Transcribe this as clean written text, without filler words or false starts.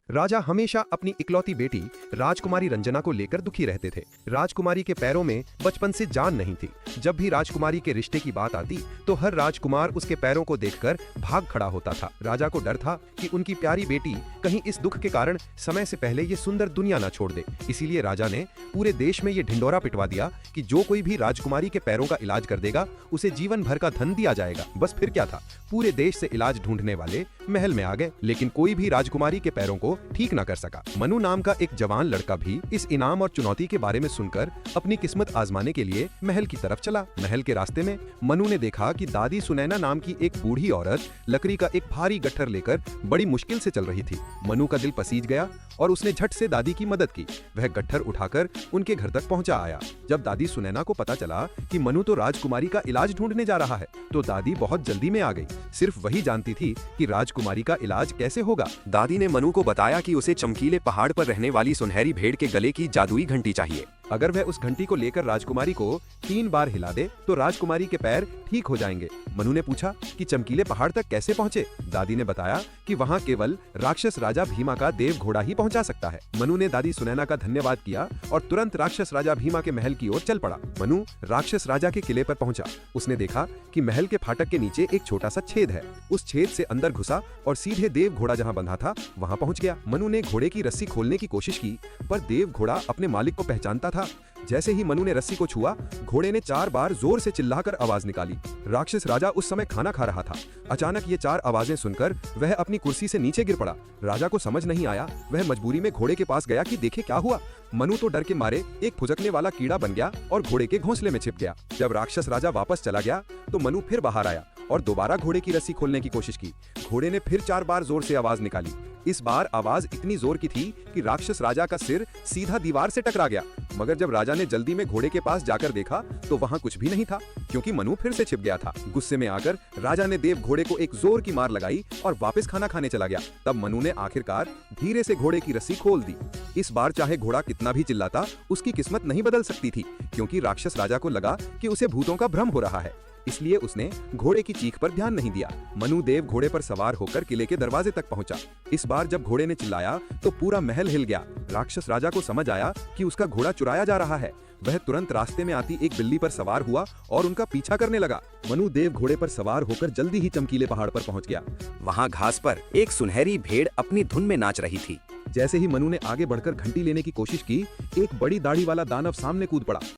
राजा हमेशा अपनी इकलौती बेटी राजकुमारी रंजना को लेकर दुखी रहते थे। राजकुमारी के पैरों में बचपन से जान नहीं थी। जब भी राजकुमारी के रिश्ते की बात आती तो हर राजकुमार उसके पैरों को देखकर भाग खड़ा होता था। राजा को डर था कि उनकी प्यारी बेटी कहीं इस दुख के कारण समय से पहले ये सुंदर दुनिया न छोड़ दे। इसीलिए राजा ने पूरे देश में ये ढिंडोरा पिटवा दिया कि जो कोई भी राजकुमारी के पैरों का इलाज कर देगा उसे जीवन भर का धन दिया जाएगा। बस फिर क्या था, पूरे देश से इलाज ढूंढने वाले महल में आ गए, लेकिन कोई भी राजकुमारी के पैरों को ठीक न कर सका। मनु नाम का एक जवान लड़का भी इस इनाम और चुनौती के बारे में सुनकर अपनी किस्मत आजमाने के लिए महल की तरफ चला। महल के रास्ते में मनु ने देखा कि दादी सुनैना नाम की एक बूढ़ी औरत लकड़ी का एक भारी गट्ठर लेकर बड़ी मुश्किल से चल रही थी। मनु का दिल पसीज गया और उसने झट से दादी की मदद की। वह गट्ठर उठाकर उनके घर तक पहुंचा आया। जब दादी सुनैना को पता चला कि मनु तो राजकुमारी का इलाज ढूंढने जा रहा है तो दादी बहुत जल्दी में आ गई। सिर्फ वही जानती थी कि राजकुमारी का इलाज कैसे होगा। दादी ने मनु को बताया कि उसे चमकीले पहाड़ पर रहने वाली सुनहरी भेड़ के गले की जादुई घंटी चाहिए। अगर वह उस घंटी को लेकर राजकुमारी को 3 बार हिला दे तो राजकुमारी के पैर ठीक हो जाएंगे। मनु ने पूछा कि चमकीले पहाड़ तक कैसे पहुंचे। दादी ने बताया कि वहां केवल राक्षस राजा भीमा का देव घोड़ा ही पहुंचा सकता है। मनु ने दादी सुनैना का धन्यवाद किया और तुरंत राक्षस राजा भीमा के महल की ओर चल पड़ा। मनु राक्षस राजा के किले पर पहुंचा। उसने देखा कि महल के फाटक के नीचे एक छोटा सा छेद है। उस छेद से अंदर घुसा और सीधे देव घोड़ा जहां बंधा था वहां पहुंच गया। मनु ने घोड़े की रस्सी खोलने की कोशिश की पर देव घोड़ा अपने मालिक को पहचानता था। जैसे ही मनु ने रस्सी को छुआ, घोड़े ने 4 बार जोर से चिल्लाकर आवाज निकाली। राक्षस राजा उस समय खाना खा रहा था। अचानक ये 4 आवाजें सुनकर वह अपनी कुर्सी से नीचे गिर पड़ा। राजा को समझ नहीं आया। वह मजबूरी में घोड़े के पास गया कि देखे क्या हुआ। मनु तो डर के मारे एक फुदकने वाला कीड़ा बन गया और घोड़े के घोंसले में छिप गया। जब राक्षस राजा वापस चला गया तो मनु फिर बाहर आया और दोबारा घोड़े की रस्सी खोलने की कोशिश की। घोड़े ने फिर 4 बार जोर से आवाज निकाली। इस बार आवाज इतनी जोर की थी कि राक्षस राजा का सिर सीधा दीवार से टकरा गया। मगर जब राजा ने जल्दी में घोड़े के पास जाकर देखा तो वहां कुछ भी नहीं था, क्योंकि मनु फिर से छिप गया था। गुस्से में आकर राजा ने देव घोड़े को एक जोर की मार लगाई और वापस खाना खाने चला गया। तब मनु ने आखिरकार धीरे से घोड़े की रस्सी खोल दी। इस बार चाहे घोड़ा कितना भी चिल्लाता, उसकी किस्मत नहीं बदल सकती थी, क्योंकि राक्षस राजा को लगा कि उसे भूतों का भ्रम हो रहा है। इसलिए उसने घोड़े की चीख पर ध्यान नहीं दिया। मनु देव घोड़े पर सवार होकर किले के दरवाजे तक पहुंचा। इस बार जब घोड़े ने चिल्लाया तो पूरा महल हिल गया। राक्षस राजा को समझ आया कि उसका घोड़ा चुराया जा रहा है। वह तुरंत रास्ते में आती एक बिल्ली पर सवार हुआ और उनका पीछा करने लगा। मनु देव घोड़े पर सवार होकर जल्दी ही चमकीले पहाड़ पर पहुंच गया। वहां घास पर एक सुनहरी भेड़ अपनी धुन में नाच रही थी। जैसे ही मनु ने आगे बढ़कर घंटी लेने की कोशिश की, एक बड़ी दाढ़ी वाला दानव सामने कूद पड़ा।